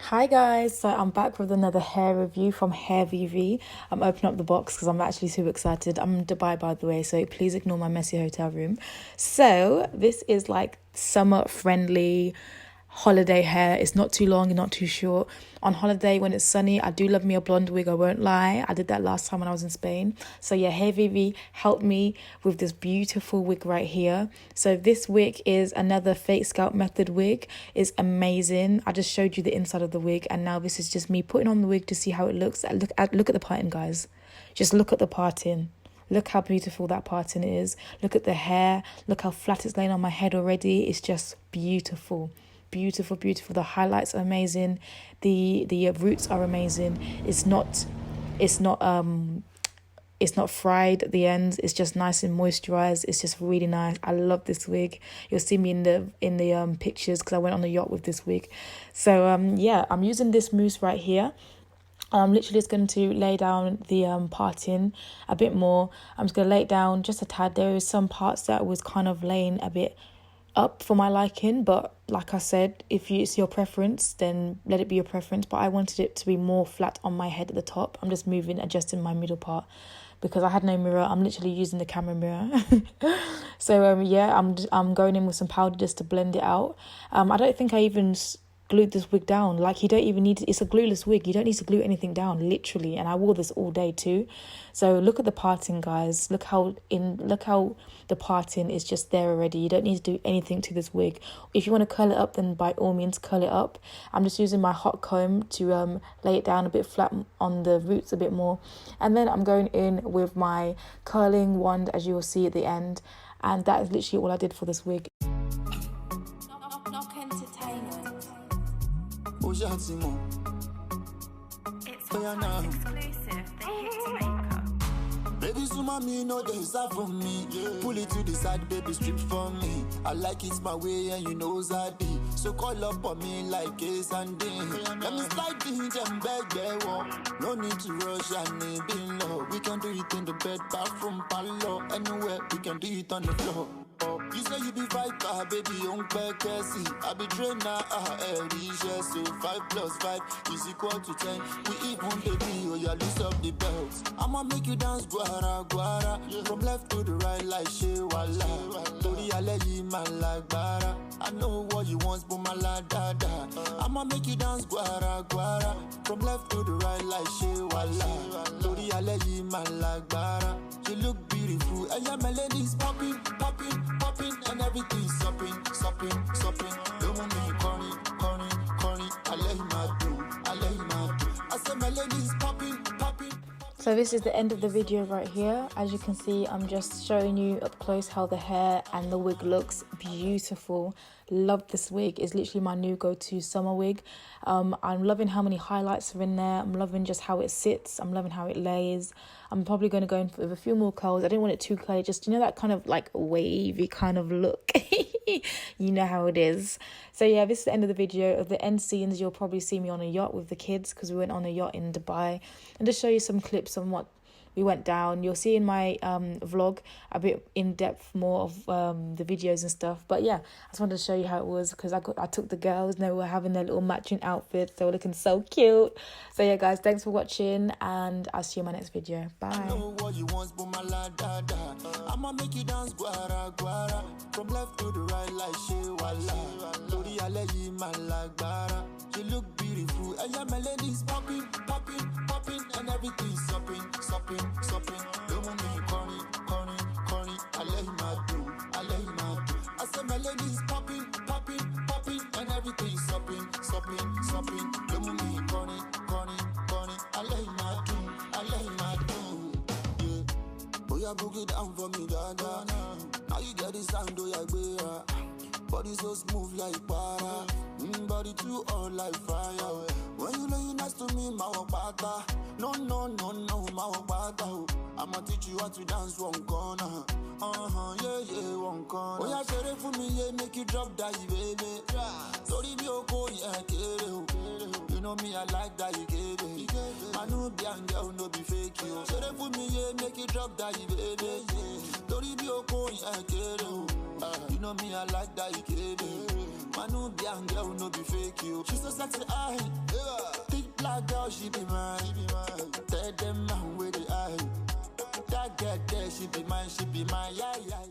Hi guys, so I'm back with another hair review from Hairvivi. I'm opening up the box because I'm actually super excited. I'm in Dubai, by the way, so please ignore my messy hotel room. So this is like summer friendly holiday hair. It's not too long and not too short. On holiday when it's sunny, I do love me a blonde wig, I won't lie. I did that last time when I was in Spain. So yeah, Hairvivi helped me with this beautiful wig right here. So this wig is another Fake Scalp method wig. It's amazing. I just showed you the inside of the wig, and now this is just me putting on the wig to see how it looks. Look at the parting, guys. Just look at the parting. Look how beautiful that parting is. Look at the hair. Look how flat it's laying on my head already. It's just beautiful. Beautiful. The highlights are amazing. The roots are amazing. It's not fried at the end. It's just nice and moisturized. It's just really nice. I love this wig. You'll see me in the pictures because I went on the yacht with this wig. So yeah, I'm using this mousse right here. I'm literally just going to lay down the parting a bit more. I'm just going to lay it down just a tad. There is some parts that was kind of laying a bit up for my liking, but like I said, if it's your preference, then let it be your preference. But I wanted it to be more flat on my head at the top. I'm just adjusting my middle part because I had no mirror. I'm literally using the camera mirror. So yeah, I'm going in with some powder just to blend it out. I don't think I even glued this wig down. Like, you don't even need to, it's a glueless wig, you don't need to glue anything down, literally. And I wore this all day too. So look at the parting, guys. Look how the parting is just there already. You don't need to do anything to this wig. If you want to curl it up, then by all means curl it up. I'm just using my hot comb to lay it down a bit flat on the roots a bit more, and then I'm going in with my curling wand, as you will see at the end. And that is literally all I did for this wig. It's exclusive, the hit maker. Baby, so mommy, no days are from me. Pull it to the side, baby, strip for me. I like it my way, and you know Zaddy. So call up on me like Ace and D. Let me slide in and beg, no need to rush, I need being low. We can do it in the bed, bathroom, parlor, anywhere, we can do it on the floor. You say you be fighter, baby, on Bekesi. I be trainer, so 5 + 5 is equal to 10. We even baby, oh, you loose up the belts. I'ma make you dance, guara, guara. From left to the right, like Shewala. Tori Aleyi, man, like Bara. I know what you want, but my la dada. I'ma make you dance, guara, guara. From left to the right, like Shewala. Tori Aleyi, man, like Bara. You look beautiful, and your melody's popping, popping, popping, and everything's sopping, sopping, sopping. Don't want me corny. I let him do. I say melody's popping, popping. So this is the end of the video right here. As you can see, I'm just showing you up close how the hair and the wig looks. Beautiful. Love this wig. It's literally my new go-to summer wig. I'm loving how many highlights are in there. I'm loving just how it sits. I'm loving how it lays. I'm probably going to go in with a few more curls. I didn't want it too curly, just, you know, that kind of like wavy kind of look. You know how it is. So yeah, this is the end of the video. Of the end scenes, you'll probably see me on a yacht with the kids because we went on a yacht in Dubai. And just show you some clips on what we went down. You'll see in my vlog a bit in depth more of the videos and stuff. But yeah, I just wanted to show you how it was because I took the girls. They were having their little matching outfits. They were looking so cute. So yeah, guys, thanks for watching, and I'll see you in my next video. Bye. I know what you want, but my la dada. I'ma make you dance, guara, guara. From left to the right, like Shewala. Tori Aleyi, man, like Bara. You look beautiful, and your melody's popping, popping, popping, and everything's sopping, sopping, sopping. Don't want me corny. I let him do. I say melody's popping, popping, popping, and everything's sopping, sopping, sopping. Don't want me corny. I let him do. Yeah. Oh, yeah, book it down for me, dada. Now you get the sound, oh, yeah, baby. Body so smooth like para. Body too hot like fire. When you lay next to me, my wapata. No, my wapata. I'ma teach you how to dance one corner. Yeah, one corner. Oh, yeah, share it for me, yeah, make you drop that, baby. Sorry, be okay, yeah, kere. You know me, I like that you gave it. I know be and girl, no be fake you. So they put me here, make it drop that you baby. Don't be your coin, I get it. You know me, I like that you gave it. I know be and girl, no be fake you. She's so sexy, thick black girl, she be mine. Tell them man with the eye. That girl there, she be mine, yeah.